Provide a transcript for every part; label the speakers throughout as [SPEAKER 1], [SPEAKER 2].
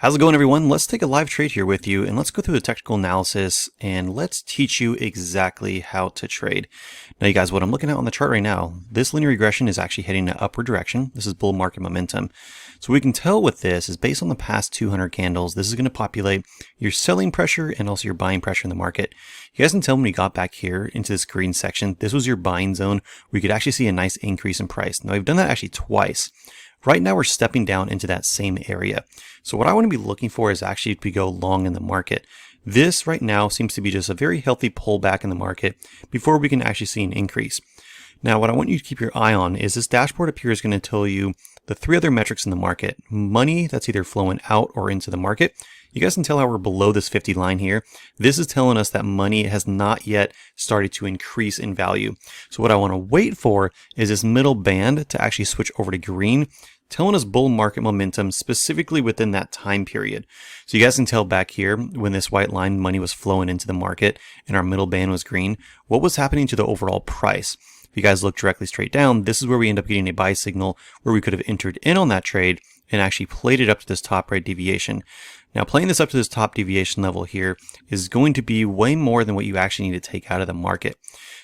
[SPEAKER 1] How's it going, everyone? Let's take a live trade here with you and let's go through the technical analysis and let's teach you exactly how to trade. Now, you guys, what I'm looking at on the chart right now, this linear regression is actually heading in an upward direction. This is bull market momentum. So we can tell with this is based on the past 200 candles, this is going to populate your selling pressure and also your buying pressure in the market. You guys can tell when we got back here into this green section, this was your buying zone where you could actually see a nice increase in price. Now, we've done that actually twice. Right now, we're stepping down into that same area. So what I want to be looking for is actually to go long in the market. This right now seems to be just a very healthy pullback in the market before we can actually see an increase. Now, what I want you to keep your eye on is this dashboard up here is going to tell you the three other metrics in the market. Money that's either flowing out or into the market. You guys can tell how we're below this 50 line here. This is telling us that money has not yet started to increase in value. So what I want to wait for is this middle band to actually switch over to green, telling us bull market momentum specifically within that time period. So you guys can tell back here when this white line money was flowing into the market and our middle band was green, what was happening to the overall price. If you guys look directly straight down, this is where we end up getting a buy signal where we could have entered in on that trade and actually played it up to this top right deviation. Now, playing this up to this top deviation level here is going to be way more than what you actually need to take out of the market.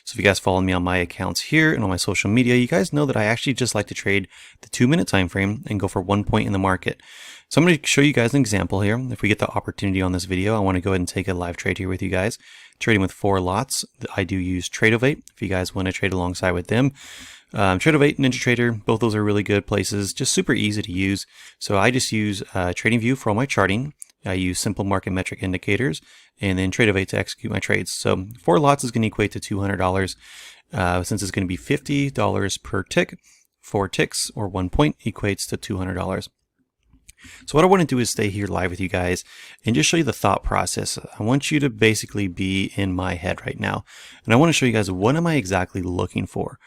[SPEAKER 1] So if you guys follow me on my accounts here and on my social media, you guys know that I actually just like to trade the 2-minute time frame and go for 1 point in the market. So I'm going to show you guys an example here. If we get the opportunity on this video, I want to go ahead and take a live trade here with you guys. Trading with 4 lots. I do use Tradeovate if you guys want to trade alongside with them. Tradeovate and NinjaTrader, both those are really good places, just super easy to use. So I just use TradingView for all my charting. I use simple market metric indicators and then Tradeovate to execute my trades. So 4 lots is going to equate to $200 since it's going to be $50 per tick. 4 ticks or 1 point equates to $200. So what I want to do is stay here live with you guys and just show you the thought process. I want you to basically be in my head right now. And I want to show you guys what am I exactly looking for.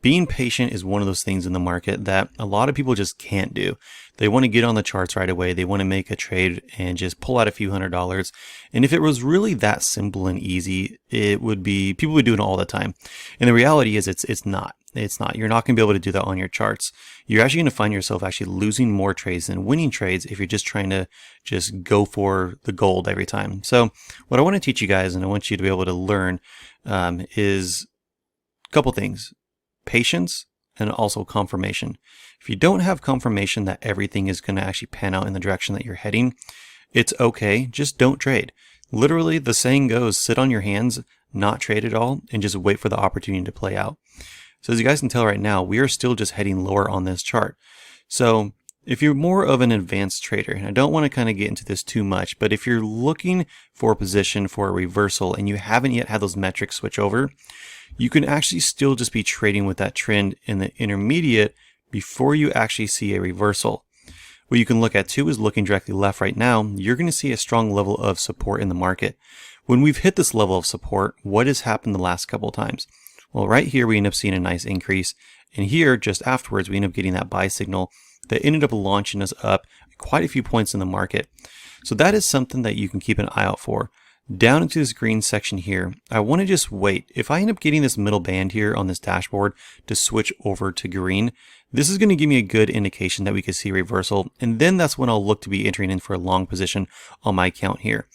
[SPEAKER 1] Being patient is one of those things in the market that a lot of people just can't do. They want to get on the charts right away. They want to make a trade and just pull out a few $100s. And if it was really that simple and easy, it would be, people would do it all the time. And the reality is it's not. It's not. You're not going to be able to do that on your charts. You're actually going to find yourself actually losing more trades than winning trades if you're just trying to just go for the gold every time. So what I want to teach you guys, and I want you to be able to learn, is a couple things. Patience and also confirmation. If you don't have confirmation that everything is going to actually pan out in the direction that you're heading, it's okay. Just don't trade. Literally, the saying goes, sit on your hands, not trade at all, and just wait for the opportunity to play out. So as you guys can tell right now, we are still just heading lower on this chart. So if you're more of an advanced trader, and I don't want to kind of get into this too much, but if you're looking for a position for a reversal and you haven't yet had those metrics switch over, you can actually still just be trading with that trend in the intermediate before you actually see a reversal. What you can look at too is looking directly left right now, you're going to see a strong level of support in the market. When we've hit this level of support, what has happened the last couple of times? Well, right here we end up seeing a nice increase, and here just afterwards we end up getting that buy signal that ended up launching us up quite a few points in the market. So that is something that you can keep an eye out for. Down into this green section here, I want to just wait. If I end up getting this middle band here on this dashboard to switch over to green, this is going to give me a good indication that we could see a reversal, and then that's when I'll look to be entering in for a long position on my account here.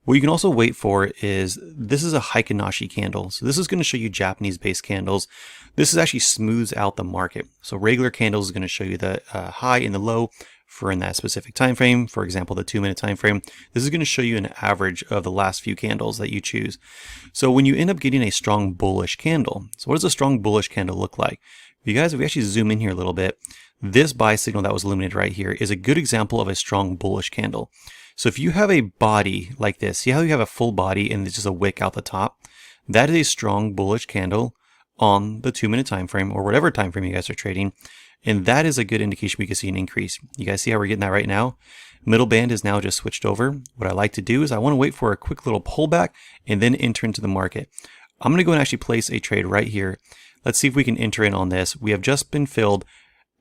[SPEAKER 1] What you can also wait for is, this is a Heikinashi candle. So this is going to show you Japanese-based candles. This is actually smooths out the market. So regular candles is going to show you the high and the low for in that specific time frame. For example, the 2-minute time frame. This is going to show you an average of the last few candles that you choose. So when you end up getting a strong bullish candle, so what does a strong bullish candle look like? If we actually zoom in here a little bit, this buy signal that was illuminated right here is a good example of a strong bullish candle. So if you have a body like this, see how you have a full body and it's just a wick out the top? That is a strong bullish candle on the 2-minute time frame or whatever time frame you guys are trading. And that is a good indication we can see an increase. You guys see how we're getting that right now? Middle band is now just switched over. What I like to do is I want to wait for a quick little pullback and then enter into the market. I'm going to go and actually place a trade right here. Let's see if we can enter in on this. We have just been filled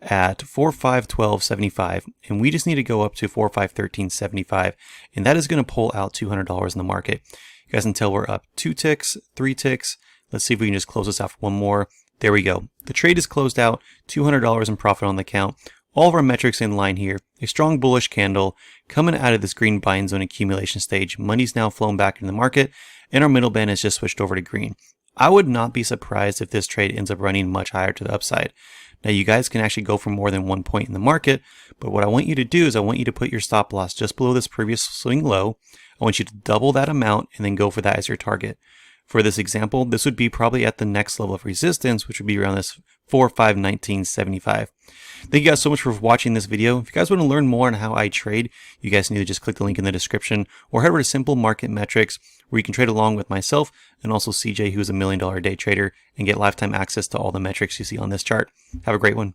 [SPEAKER 1] at 4512.75 and we just need to go up to 4513.75, and that is going to pull out $200 in the market. You guys can tell we're up 2 ticks, 3 ticks. Let's see if we can just close this out for one more. There we go. The trade is closed out, $200 in profit on the account all of our metrics in line here. A strong bullish candle coming out of this green buying zone accumulation stage. Money's now flown back into the market, and our middle band has just switched over to green. I would not be surprised if this trade ends up running much higher to the upside. Now you guys can actually go for more than 1 point in the market, but what I want you to do is I want you to put your stop loss just below this previous swing low. I want you to double that amount and then go for that as your target. For this example, this would be probably at the next level of resistance, which would be around this 4-5-19.75. Thank you guys so much for watching this video. If you guys want to learn more on how I trade, you guys need to just click the link in the description or head over to Simple Market Metrics, where you can trade along with myself and also CJ, who's $1 million day trader, and get lifetime access to all the metrics you see on this chart. Have a great one.